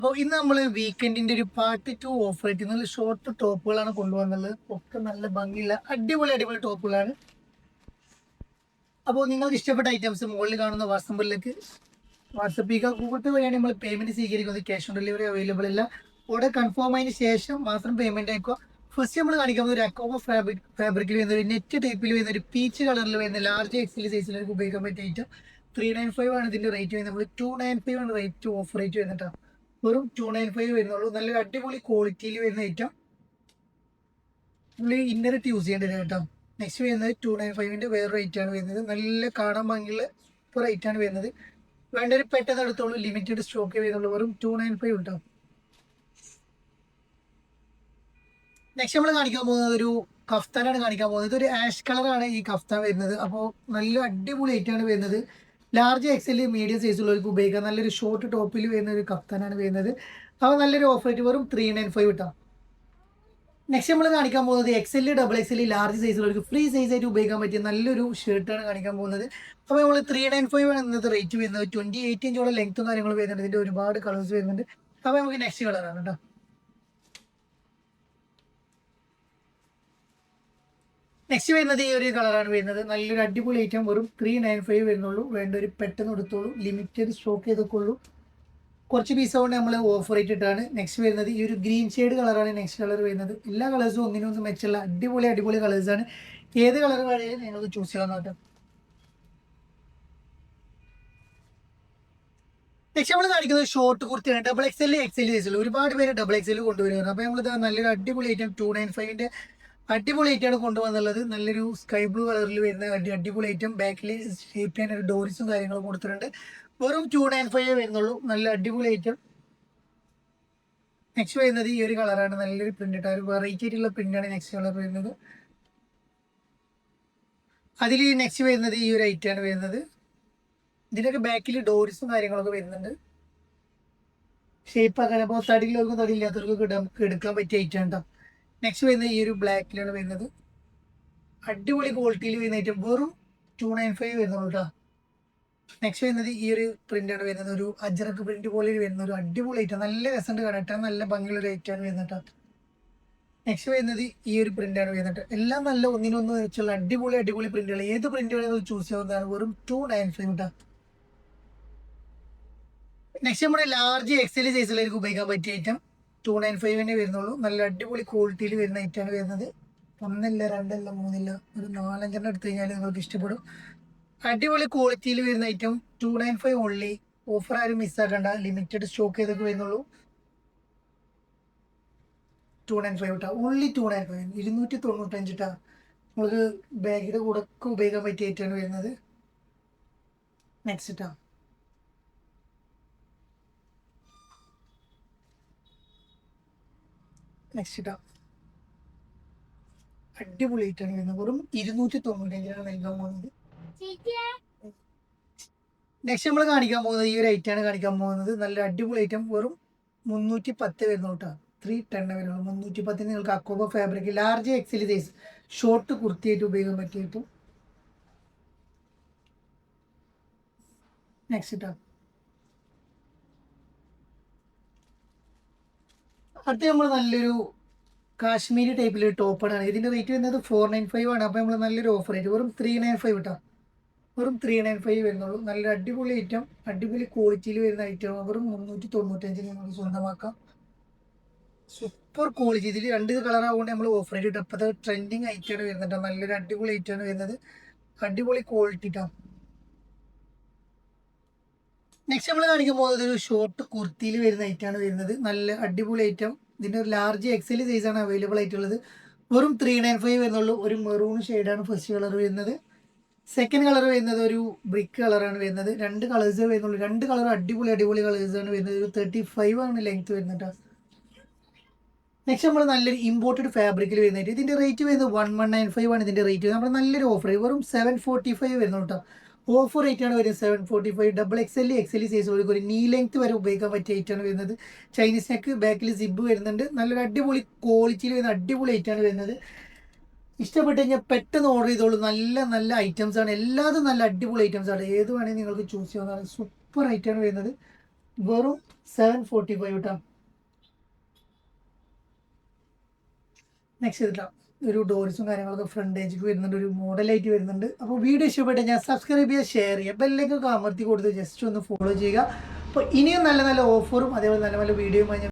അപ്പോൾ ഇന്ന് നമ്മൾ വീക്കെൻഡിന്റെ ഒരു പാർട്ട് 2 ഓഫർ ആയിട്ട് നല്ല ഷോർട്ട് ടോപ്പുകളാണ് കൊണ്ടുവന്നുള്ളത്. ഒക്കെ നല്ല ഭംഗിയുള്ള അടിപൊളി അടിപൊളി ടോപ്പുകളാണ്. അപ്പോൾ നിങ്ങൾക്ക് ഇഷ്ടപ്പെട്ട ഐറ്റംസ് മുകളിൽ കാണുന്ന വാട്സപ്പിലേക്ക് വാട്സപ്പ് ചെയ്യുക. ഗൂഗിൾ പേ വഴിയാണ് നമ്മൾ പേയ്മെന്റ് സ്വീകരിക്കുന്നത്. ക്യാഷ് ഓൺ ഡെലിവറി അവൈലബിൾ അല്ല. ഓർഡർ കൺഫേം ആയതിനു ശേഷം മാത്രം പേയ്മെന്റ് അയക്കുക. ഫസ്റ്റ് നമ്മൾ കാണിക്കുന്നത് ഒരു അക്കോബ ഫാബ്രിക്കിൽ വരുന്ന ഒരു നെറ്റ് ടൈപ്പിൽ വരുന്ന ഒരു പീച്ച് കളറിൽ വരുന്ന ലാർജ് എക്സൽ സൈസിലേക്ക് ഉപയോഗിക്കാൻ പറ്റിയ ഐറ്റം 395 ആണ് ഇതിന്റെ റേറ്റ് വരുന്നത്. നമ്മൾ 295 ആണ് റേറ്റ് ഓഫർ റേറ്റ് വരുന്നിട്ടാണ്. വെറും 295 വരുന്നുള്ളൂ. നല്ലൊരു അടിപൊളി ക്വാളിറ്റിയിൽ വരുന്ന ഐറ്റം. നമ്മൾ ഇന്നറിട്ട് യൂസ് ചെയ്യേണ്ടത് കേട്ടോ. നെക്സ്റ്റ് വരുന്നത് 295ന്റെ വേറെ റേറ്റ് ആണ് വരുന്നത്. നല്ല കാണാൻ ഭംഗിയുള്ള സൂപ്പർ റേറ്റ് ആണ് വരുന്നത്. വേണ്ട ഒരു പെട്ടെന്ന് എടുത്തോളൂ. ലിമിറ്റഡ് സ്റ്റോക്ക് വരുന്നുള്ളൂ. വെറും 295 ഉണ്ടാവും. നെക്സ്റ്റ് നമ്മൾ കാണിക്കാൻ പോകുന്നത് ഒരു കഫ്താനാണ് കാണിക്കാൻ പോകുന്നത്. ഇതൊരു ആഷ് കളറാണ് ഈ കഫ്താൻ വരുന്നത്. അപ്പോൾ നല്ല അടിപൊളി ഐറ്റാണ് വരുന്നത്. ലാർജ് എക്സൽ മീഡിയം സൈസുള്ളവർക്ക് ഉപയോഗിക്കാം. നല്ലൊരു ഷോർട്ട് ടോപ്പിൽ വരുന്ന ഒരു കഫ്താനാണ് വരുന്നത്. അപ്പോൾ നല്ലൊരു ഓഫർ ആയിട്ട് വെറും 395 കിട്ടാം. നെക്സ്റ്റ് നമ്മൾ കാണിക്കാൻ പോകുന്നത് എക്സൽ ഡബിൾ എക്സൽ ലാർജ് സൈസുള്ളവർക്ക് ഫ്രീ സൈസ് ആയിട്ട് ഉപയോഗിക്കാൻ പറ്റിയ നല്ലൊരു ഷർട്ടാണ് കാണിക്കാൻ പോകുന്നത്. അപ്പോൾ നമ്മൾ 395 ആണ് ഇന്നത്തെ റേറ്റ് വരുന്നത്. 28 ഇഞ്ചോളം ലെങ്ത്തും കാര്യങ്ങളും വരുന്നുണ്ട്. ഇതിൻ്റെ ഒരുപാട് കളേഴ്സ് വരുന്നുണ്ട്. അപ്പോൾ നമുക്ക് നെക്സ്റ്റ് കളറാണ് കേട്ടോ. നെക്സ്റ്റ് വരുന്നത് ഈ ഒരു കളറാണ് വരുന്നത്. നല്ലൊരു അടിപൊളി ഐറ്റം. വെറും 395 വരുന്നുള്ളൂ. വേണ്ട ഒരു പെട്ടെന്ന് എടുത്തോളൂ. ലിമിറ്റഡ് സ്റ്റോക്ക് ചെയ്തൊക്കെ ഉള്ളൂ. കുറച്ച് പീസ് കൊണ്ട് നമ്മൾ ഓഫർ ഇട്ടിട്ടാണ്. നെക്സ്റ്റ് വരുന്നത് ഈ ഒരു ഗ്രീൻ ഷെയ്ഡ് കളറാണ് നെക്സ്റ്റ് കളർ വരുന്നത്. എല്ലാ കളേഴ്സും ഒന്നിനൊന്നും മെച്ചമുള്ള അടിപൊളി അടിപൊളി കളേഴ്സാണ്. ഏത് കളർ വേണമെങ്കിലും നിങ്ങൾക്ക് ചൂസ് ചെയ്യാൻ നോക്കാം. നെക്സ്റ്റ് നമ്മൾ കാണിക്കുന്നത് ഷോർട്ട് കുർത്തിയാണ്. ഡബിൾ എക്സൽ എക്സൽ സൈസിൽ ഒരുപാട് പേര് ഡബിൾ എക്സൽ കൊണ്ടുവരുന്നത്. അപ്പോൾ നമ്മളിത് നല്ലൊരു അടിപൊളി ഐറ്റം 295ന്റെ അടിപൊളി ഐറ്റാണ് കൊണ്ടുവന്നുള്ളത്. നല്ലൊരു സ്കൈ ബ്ലൂ കളറിൽ വരുന്ന അടിപൊളി ഐറ്റം. ബാക്കിൽ ഷേപ്പ് ചെയ്യാൻ ഒരു ഡോറിസും കാര്യങ്ങളും കൊടുത്തിട്ടുണ്ട്. വെറും 295 വരുന്നുള്ളൂ. നല്ല അടിപൊളി ഐറ്റം. നെക്സ്റ്റ് വരുന്നത് ഈ ഒരു കളറാണ്. നല്ലൊരു പ്രിന്റ് ഇട്ട ഒരു വെറൈറ്റി ആയിട്ടുള്ള പ്രിന്റാണ് നെക്സ്റ്റ് കളർ വരുന്നത്. അതിൽ നെക്സ്റ്റ് വരുന്നത് ഈ ഒരു ഐറ്റാണ് വരുന്നത്. ഇതിനൊക്കെ ബാക്കിൽ ഡോറിസും കാര്യങ്ങളൊക്കെ വരുന്നുണ്ട്. ഷേപ്പ് ആക്കാൻ അപ്പോൾ തടിയിലവർക്കും തടിയില്ലാത്തവർക്കൊക്കെ നമുക്ക് എടുക്കാൻ പറ്റിയ ഐറ്റം ഉണ്ടാവും. നെക്സ്റ്റ് വരുന്നത് ഈ ഒരു ബ്ലാക്കിലാണ് വരുന്നത്. അടിപൊളി ക്വാളിറ്റിയിൽ വരുന്ന ഐറ്റം. വെറും 295 വരുന്നുള്ളൂ കേട്ടോ. നെക്സ്റ്റ് വരുന്നത് ഈ ഒരു പ്രിന്റാണ് വരുന്നത്. ഒരു അജറക്ക് പ്രിന്റ് പോലെ വരുന്ന ഒരു അടിപൊളി ഐറ്റം. നല്ല രസമുണ്ട് കാണാൻ. നല്ല ഭംഗിയുള്ള ഒരു ഐറ്റമാണ് വരുന്നത് കേട്ടോ. നെക്സ്റ്റ് വരുന്നത് ഈ ഒരു പ്രിന്റാണ് വരുന്നത്. എല്ലാം നല്ല ഒന്നിനൊന്ന് വെച്ചുള്ള അടിപൊളി അടിപൊളി പ്രിന്റുകൾ. ഏത് പ്രിന്റ് വേണമെങ്കിലും ചൂസ് ചെയ്യാവുന്നതാണ്. വെറും 295 കേട്ടോ. നെക്സ്റ്റ് നമ്മുടെ ലാർജ് എക്സൽ സൈസിലേക്ക് ഉപയോഗിക്കാൻ പറ്റിയ ഐറ്റം 295 വരുന്നുള്ളൂ. നല്ല അടിപൊളി ക്വാളിറ്റിയിൽ വരുന്ന ഐറ്റമാണ് വരുന്നത്. ഒന്നല്ല രണ്ടല്ല മൂന്നില്ല ഒരു 4-5 എടുത്തു കഴിഞ്ഞാൽ നിങ്ങൾക്ക് ഇഷ്ടപ്പെടും. അടിപൊളി ക്വാളിറ്റിയിൽ വരുന്ന ഐറ്റം 295 ഓൺലി. ഓഫർ ആരും മിസ്സാക്കണ്ട. ലിമിറ്റഡ് സ്റ്റോക്ക് ചെയ്തൊക്കെ വരുന്നുള്ളൂ. 295 കേട്ടോ. ഓൺലി 295. 295 കേട്ടോ. നമുക്ക് ബാഗിന്റെ കൂടെ ഒക്കെ ഉപയോഗിക്കാൻ പറ്റിയ ഐറ്റമാണ് വരുന്നത്. നെക്സ്റ്റ് കേട്ടോ. നെക്സ്റ്റ് കേട്ടോ. അടിപൊളി ഐറ്റാണ് വരുന്നത്. വെറും 295 നൽകാൻ പോകുന്നത്. നെക്സ്റ്റ് നമ്മൾ കാണിക്കാൻ പോകുന്നത് ഈ ഒരു ഐറ്റാണ് കാണിക്കാൻ പോകുന്നത്. നല്ല അടിപൊളി ഐറ്റം. വെറും 310 വരുന്നു കേട്ടോ. 310 വരുള്ളൂ. 310 നിങ്ങൾക്ക് അക്കോബ fabric large XL size short കുർത്തിയായിട്ട് ഉപയോഗിക്കാൻ പറ്റിയിട്ടു. നെക്സ്റ്റ് കേട്ടോ. അടുത്ത് നമ്മൾ നല്ലൊരു കാശ്മീരി ടൈപ്പിൽ ടോപ്പാണ്. ഇതിന്റെ റേറ്റ് വരുന്നത് 495 ആണ്. അപ്പോൾ നമ്മൾ നല്ലൊരു ഓഫർ ആയിട്ട് വെറും 395 കേട്ടോ. വെറും 395 വരുന്നുള്ളൂ. നല്ല അടിപൊളി ഐറ്റം. അടിപൊളി ക്വാളിറ്റിയിൽ വരുന്ന ഐറ്റം. വെറും 395 നമുക്ക് സ്വന്തമാക്കാം. Super quality. ഇതിൽ രണ്ട് കളർ ആവുകൊണ്ട് നമ്മൾ ഓഫർ ആയിട്ട് ഇട്ടു. അപ്പോൾ ട്രെൻഡിങ് ഐറ്റമാണ് വരുന്നുണ്ട്. നല്ലൊരു അടിപൊളി ഐറ്റമാണ് വരുന്നത്. അടിപൊളി ക്വാളിറ്റി ട്ടോ. നെക്സ്റ്റ് നമ്മൾ കാണിക്കാൻ പോകുന്നത് ഒരു ഷോർട്ട് കുർത്തിയിൽ വരുന്ന ഐറ്റാണ് വരുന്നത്. നല്ല അടിപൊളി ഐറ്റം. ഇതിൻ്റെ ഒരു ലാർജ് എക്സൽ സൈസാണ് അവൈലബിൾ ആയിട്ടുള്ളത്. വെറും 395 വരുന്നുള്ളൂ. ഒരു മെറൂൺ ഷെയ്ഡാണ് ഫസ്റ്റ് കളർ വരുന്നത്. സെക്കൻഡ് കളർ വരുന്നത് ഒരു ബ്രിക്ക് കളറാണ് വരുന്നത്. രണ്ട് കളേഴ്സ് വരുന്നുള്ളൂ. രണ്ട് കളർ അടിപൊളി അടിപൊളി കളേഴ്സാണ് വരുന്നത്. ഒരു 35 ആണ് ലെങ്ത് വരുന്നത്. നെക്സ്റ്റ് നമ്മൾ നല്ലൊരു ഇമ്പോർട്ടഡ് ഫാബ്രിക്കിൽ വരുന്നത്. ഇതിൻ്റെ റേറ്റ് വരുന്നത് 1195 ആണ് ഇതിൻ്റെ റേറ്റ്. നമ്മൾ നല്ലൊരു ഓഫർ വെറും 745 വരുന്നു കേട്ടോ. ഓഫർ റേറ്റ് ആണ് വരുന്നത് 745. ഡബിൾ എക്സൽ എക്സൽ സൈസ് ഒരു നീ ലെങ്ത് വരെ ഉപയോഗിക്കാൻ പറ്റിയ ഐറ്റാണ് വരുന്നത്. ചൈനീസ് നെക്ക് ബാക്കിൽ സിബ് വരുന്നുണ്ട്. നല്ലൊരു അടിപൊളി ക്വാളിറ്റിയിൽ വരുന്ന അടിപൊളി ഐറ്റാണ് വരുന്നത്. ഇഷ്ടപ്പെട്ട് കഴിഞ്ഞാൽ പെട്ടെന്ന് ഓർഡർ ചെയ്തോളൂ. നല്ല നല്ല ഐറ്റംസ് ആണ്. എല്ലാതും നല്ല അടിപൊളി ഐറ്റംസ് ആണ്. ഏത് വേണമെങ്കിൽ നിങ്ങൾക്ക് ചൂസ് ചെയ്യാവുന്നതാണ്. സൂപ്പർ ഐറ്റമാണ് വരുന്നത്. വെറും 745 കേട്ടോ. നെക്സ്റ്റ് ചെയ്തിട്ടാണ് ഒരു ഡോർസും കാര്യങ്ങളൊക്കെ ഫ്രണ്ട് ഏജിക്ക് വരുന്നുണ്ട്, ഒരു മോഡലായിട്ട് വരുന്നുണ്ട്. അപ്പോൾ വീഡിയോ ഇഷ്ടപ്പെട്ട് ഞാൻ സബ്സ്ക്രൈബ് ചെയ്യുക, ഷെയർ ചെയ്യുക, ബെല്ലൈക്കൻ അമർത്തി കൊടുത്ത് ജസ്റ്റ് ഒന്ന് ഫോളോ ചെയ്യുക. അപ്പോൾ ഇനിയും നല്ല നല്ല ഓഫറും അതേപോലെ നല്ല നല്ല വീഡിയോയുമായി